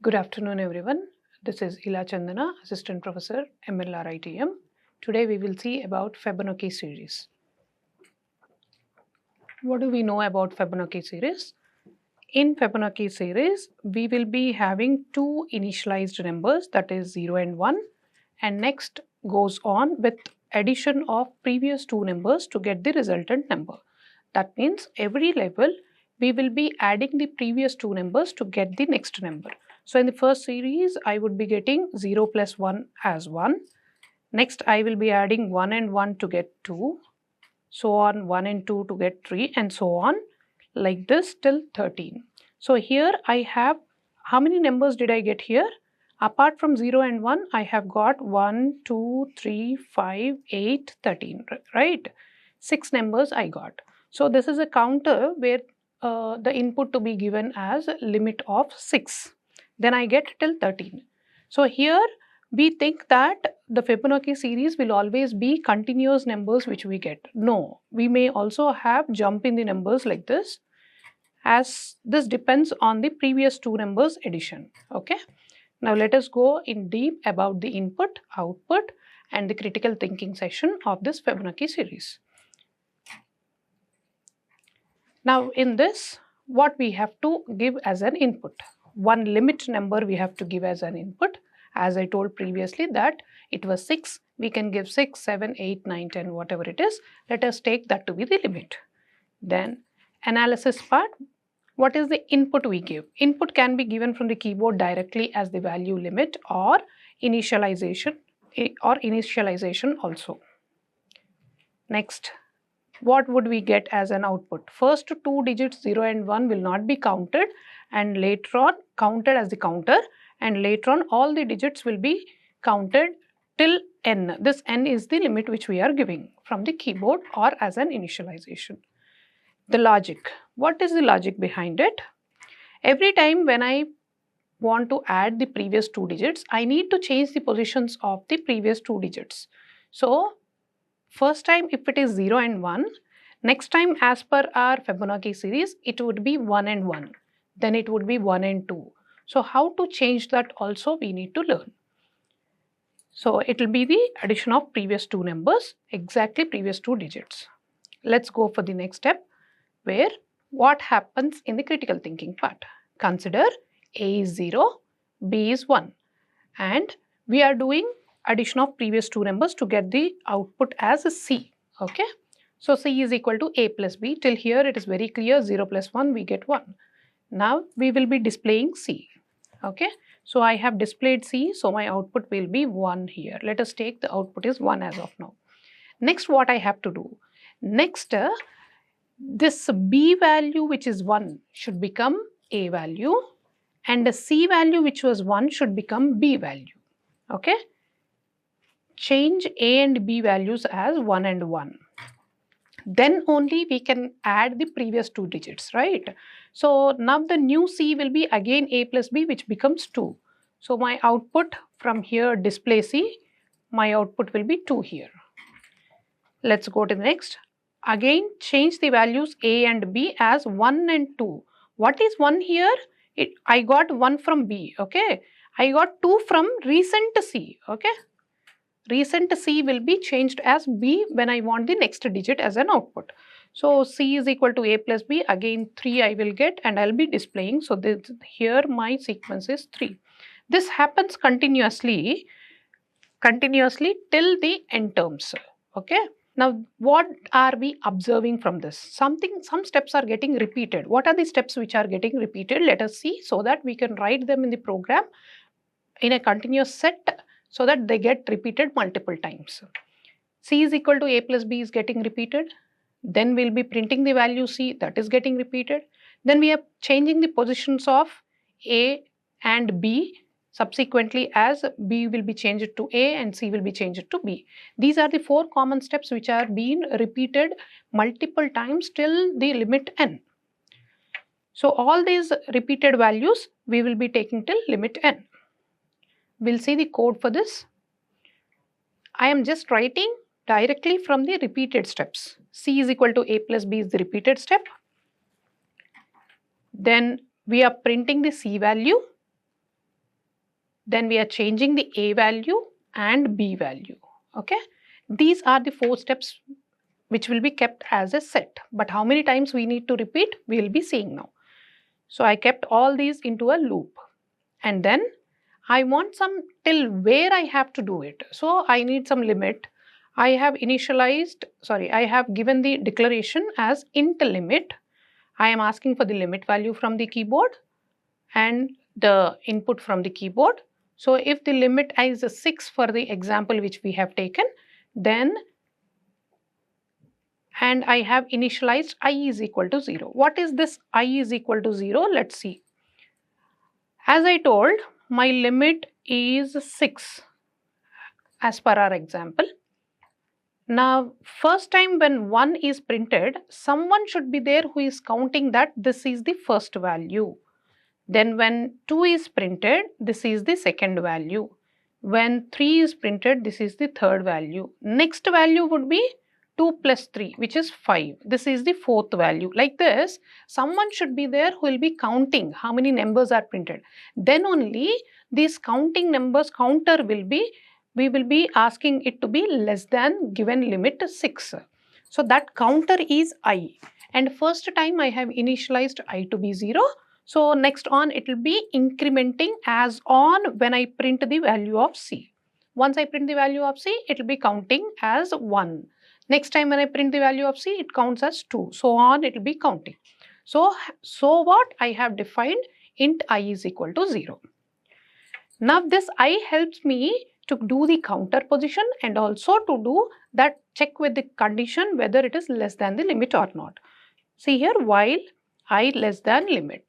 Good afternoon, everyone. This is Chandana, Assistant Professor, Mlritm. Today we will see about Fibonacci series. What do we know about Fibonacci series? In Fibonacci series, we will be having two initialized numbers, that is 0 and 1, and next goes on with addition of previous two numbers to get the resultant number. That means every level we will be adding the previous two numbers to get the next number. So in the first series, I would be getting 0 plus 1 as 1. Next, I will be adding 1 and 1 to get 2. So on 1 and 2 to get 3 and so on like this till 13. So here I have, how many numbers did I get here? Apart from 0 and 1, I have got 1, 2, 3, 5, 8, 13, right? 6 numbers I got. So this is a counter where the input to be given as limit of 6. Then I get till 13. So here we think that the Fibonacci series will always be continuous numbers which we get. No, we may also have jump in the numbers like this, as this depends on the previous two numbers addition. Okay. Now let us go in deep about the input, output and the critical thinking session of this Fibonacci series. Now in this, what we have to give as an input? One limit number we have to give as an input. As I told previously that it was 6, we can give 6, 7, 8, 9, 10, whatever it is. Let us take that to be the limit. Then analysis part, what is the input we give? Input can be given from the keyboard directly as the value limit or initialization also. Next, what would we get as an output? First two digits 0 and 1 will not be counted and later on counted as the counter, and later on all the digits will be counted till n. This n is the limit which we are giving from the keyboard or as an initialization. The logic. What is the logic behind it? Every time when I want to add the previous two digits, I need to change the positions of the previous two digits. So first time if it is 0 and 1, next time as per our Fibonacci series, it would be 1 and 1. Then it would be 1 and 2. So how to change that also we need to learn. So it will be the addition of previous two numbers, exactly previous two digits. Let's go for the next step, where what happens in the critical thinking part. Consider A is 0, B is 1, and we are doing addition of previous two numbers to get the output as a C. Okay. So C is equal to A plus B. Till here it is very clear, 0 plus 1 we get 1. Now we will be displaying C. Okay. So I have displayed C, so my output will be 1 here. Let us take the output is 1 as of now. Next, what I have to do? Next, this B value which is 1 should become A value, and the C value which was 1 should become B value. Okay. Change A and B values as 1 and 1. Then only we can add the previous two digits, right? So now the new C will be again A plus B, which becomes 2. So my output from here display C, my output will be 2 here. Let's go to the next. Again change the values A and B as 1 and 2. What is 1 here? I got 1 from B, okay? I got 2 from recent C, okay? Recent C will be changed as B when I want the next digit as an output. So C is equal to A plus B, again 3 I will get and I will be displaying. So this, here my sequence is 3. This happens continuously till the end terms, okay? Now what are we observing from this? Some steps are getting repeated. What are the steps which are getting repeated? Let us see, so that we can write them in the program in a continuous set, so that they get repeated multiple times. C is equal to A plus B is getting repeated. Then we'll be printing the value C, that is getting repeated. Then we are changing the positions of A and B subsequently, as B will be changed to A and C will be changed to B. These are the 4 common steps which are being repeated multiple times till the limit n. So all these repeated values we will be taking till limit n. We'll see the code for this. I am just writing directly from the repeated steps. C is equal to A plus B is the repeated step. Then we are printing the C value. then we are changing the A value and B value. Okay, these are the 4 steps which will be kept as a set, but how many times we need to repeat, we will be seeing now. So I kept all these into a loop, and then I want some till where I have to do it. So I need some limit. I have I have given the declaration as int limit. I am asking for the limit value from the keyboard and the input from the keyboard. So if the limit is 6 for the example which we have taken, then and I have initialized I is equal to 0. What is this I is equal to 0? Let's see. As I told, my limit is 6 as per our example. Now, first time when 1 is printed, someone should be there who is counting that this is the first value. Then when 2 is printed, this is the second value. When 3 is printed, this is the third value. Next value would be 2 plus 3, which is 5. This is the fourth value. Like this, someone should be there who will be counting how many numbers are printed. Then only this counting numbers counter will be, we will be asking it to be less than given limit 6. So that counter is I. And first time I have initialized I to be 0. So next on it will be incrementing as on when I print the value of C. Once I print the value of C, it will be counting as 1. Next time when I print the value of C, it counts as 2. So on it will be counting. So what I have defined int I is equal to 0. Now this I helps me to do the counter position and also to do that check with the condition whether it is less than the limit or not. See here, while I less than limit.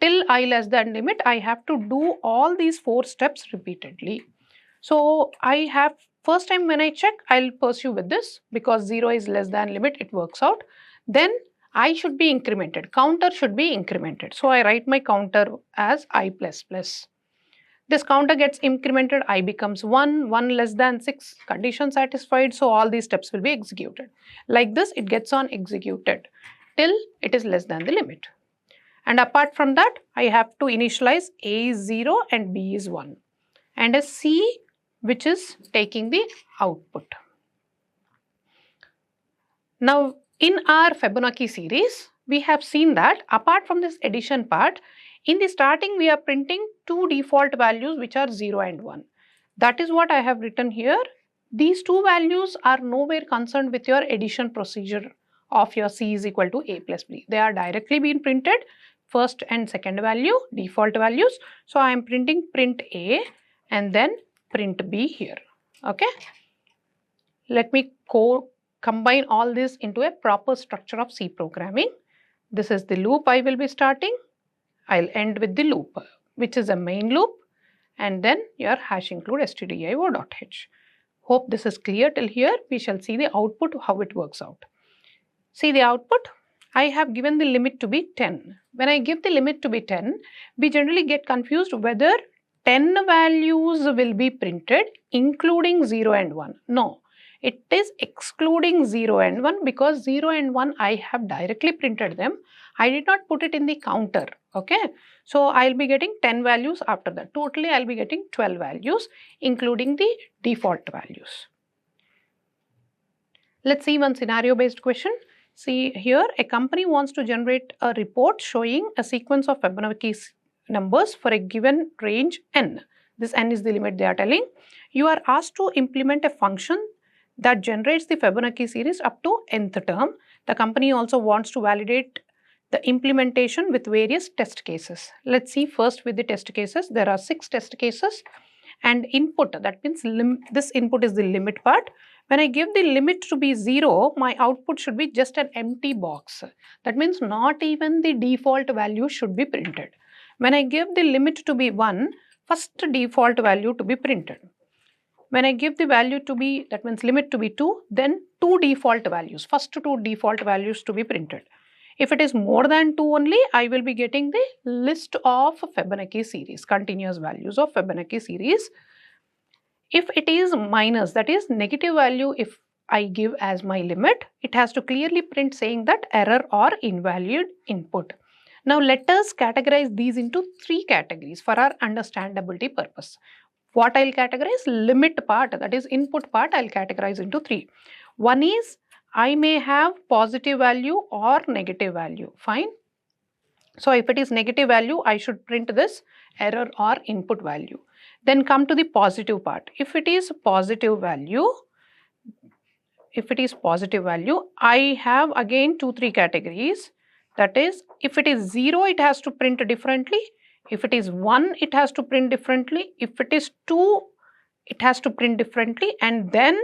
Till I less than limit, I have to do all these 4 steps repeatedly. So I have first time when I check, I'll pursue with this because 0 is less than limit, it works out. Then I should be incremented, counter should be incremented. So I write my counter as I plus plus. This counter gets incremented, I becomes 1, 1 less than 6, condition satisfied. So all these steps will be executed. Like this, it gets on executed till it is less than the limit. And apart from that, I have to initialize A is 0 and B is 1. And a C which is taking the output. Now, in our Fibonacci series, we have seen that apart from this addition part, in the starting we are printing 2 default values which are 0 and 1. That is what I have written here. These 2 values are nowhere concerned with your addition procedure of your C is equal to A plus B. They are directly being printed first and second value, default values. So I am printing print A and then print B here. Okay. Let me combine all this into a proper structure of C programming. This is the loop I will be starting. I'll end with the loop, which is a main loop, and then your hash include stdio.h. Hope this is clear till here. We shall see the output, how it works out. See the output. I have given the limit to be 10. When I give the limit to be 10, we generally get confused whether 10 values will be printed including 0 and 1. No, it is excluding 0 and 1 because 0 and 1 I have directly printed them. I did not put it in the counter. Okay. So I'll be getting 10 values after that. Totally I'll be getting 12 values including the default values. Let's see one scenario based question. See here, a company wants to generate a report showing a sequence of Fibonacci numbers for a given range n. This n is the limit they are telling. You are asked to implement a function that generates the Fibonacci series up to nth term. The company also wants to validate the implementation with various test cases. Let's see first with the test cases. There are 6 test cases and input, that means this input is the limit part. When I give the limit to be 0, my output should be just an empty box. That means not even the default value should be printed. When I give the limit to be 1, first default value to be printed. When I give the value to be, that means limit to be 2, then 2 default values, first 2 default values to be printed. If it is more than 2 only, I will be getting the list of Fibonacci series, continuous values of Fibonacci series. If it is minus, that is negative value, if I give as my limit, it has to clearly print saying that error or invalid input. Now let us categorize these into 3 categories for our understandability purpose. What I'll categorize? Limit part, that is input part, I'll categorize into 3. One is I may have positive value or negative value. Fine. So if it is negative value, I should print this error or input value. Then come to the positive part. If it is positive value, I have again 2-3 categories. That is, if it is 0, it has to print differently. If it is 1, it has to print differently. If it is 2, it has to print differently. And then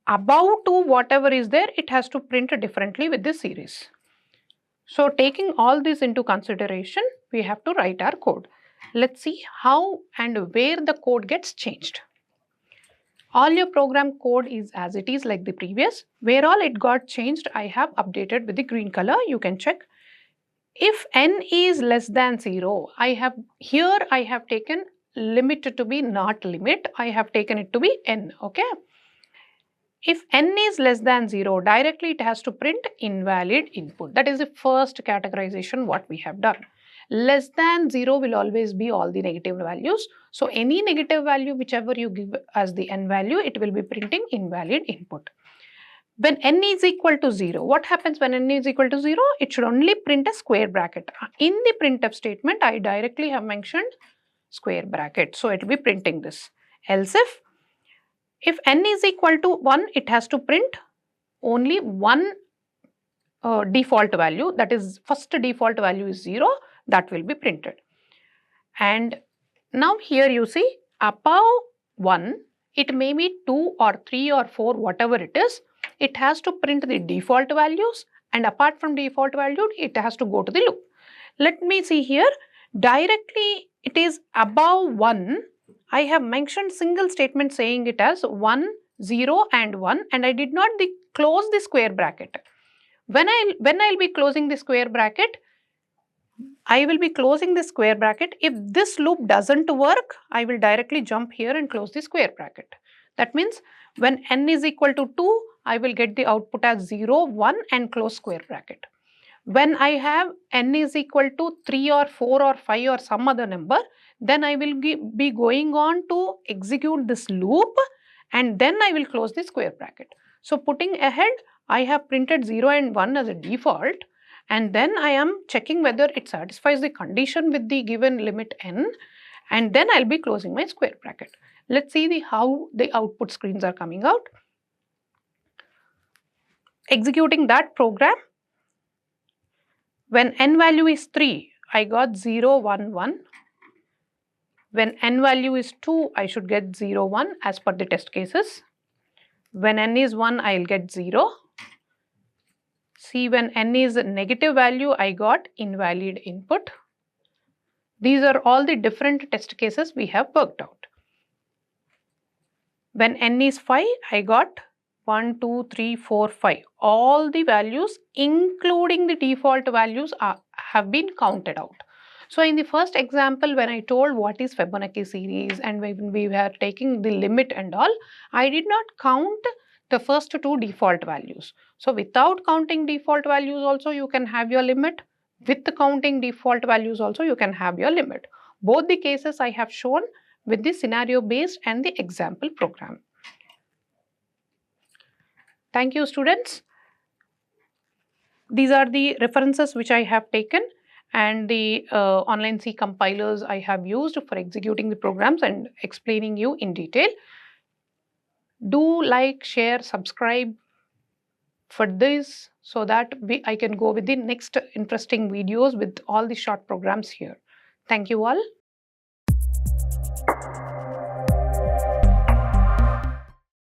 above 2, whatever is there, it has to print differently with this series. So taking all this into consideration, we have to write our code. Let's see how and where the code gets changed. All your program code is as it is like the previous. Where all it got changed, I have updated with the green color. You can check. If n is less than 0, I have taken limit to be not limit. I have taken it to be n. Okay. If n is less than 0, directly it has to print invalid input. That is the first categorization what we have done. Less than 0 will always be all the negative values. So any negative value, whichever you give as the n value, it will be printing invalid input. When n is equal to 0, what happens when n is equal to 0? It should only print a square bracket. In the printf statement, I directly have mentioned square bracket. So it will be printing this. Else if n is equal to 1, it has to print only one default value. That is, first default value is 0. That will be printed. And now here you see above 1, it may be 2 or 3 or 4, whatever it is. It has to print the default values, and apart from default value, it has to go to the loop. Let me see here. Directly it is above 1. I have mentioned single statement saying it as 1, 0 and 1, and I did not close the square bracket. When I'll be closing the square bracket, I will be closing the square bracket. If this loop doesn't work, I will directly jump here and close the square bracket. That means when n is equal to 2, I will get the output as 0, 1 and close square bracket. When I have n is equal to 3 or 4 or 5 or some other number, then I will be going on to execute this loop, and then I will close the square bracket. So putting ahead, I have printed 0 and 1 as a default, and then I am checking whether it satisfies the condition with the given limit n, and then I'll be closing my square bracket. Let's see how the output screens are coming out. Executing that program, when n value is 3, I got 0, 1, 1. When n value is 2, I should get 0, 1 as per the test cases. When n is 1, I'll get 0. See, when n is a negative value, I got invalid input. These are all the different test cases we have worked out. When n is 5, I got 1, 2, 3, 4, 5. All the values, including the default values, have been counted out. So in the first example, when I told what is Fibonacci series and when we were taking the limit and all, I did not count the first 2 default values. So without counting default values also, you can have your limit. With counting default values also, you can have your limit. Both the cases I have shown with the scenario based and the example program. Thank you, students. These are the references which I have taken, and the online C compilers I have used for executing the programs and explaining you in detail. Do like, share, subscribe for this so that I can go with the next interesting videos with all the short programs here. Thank you all.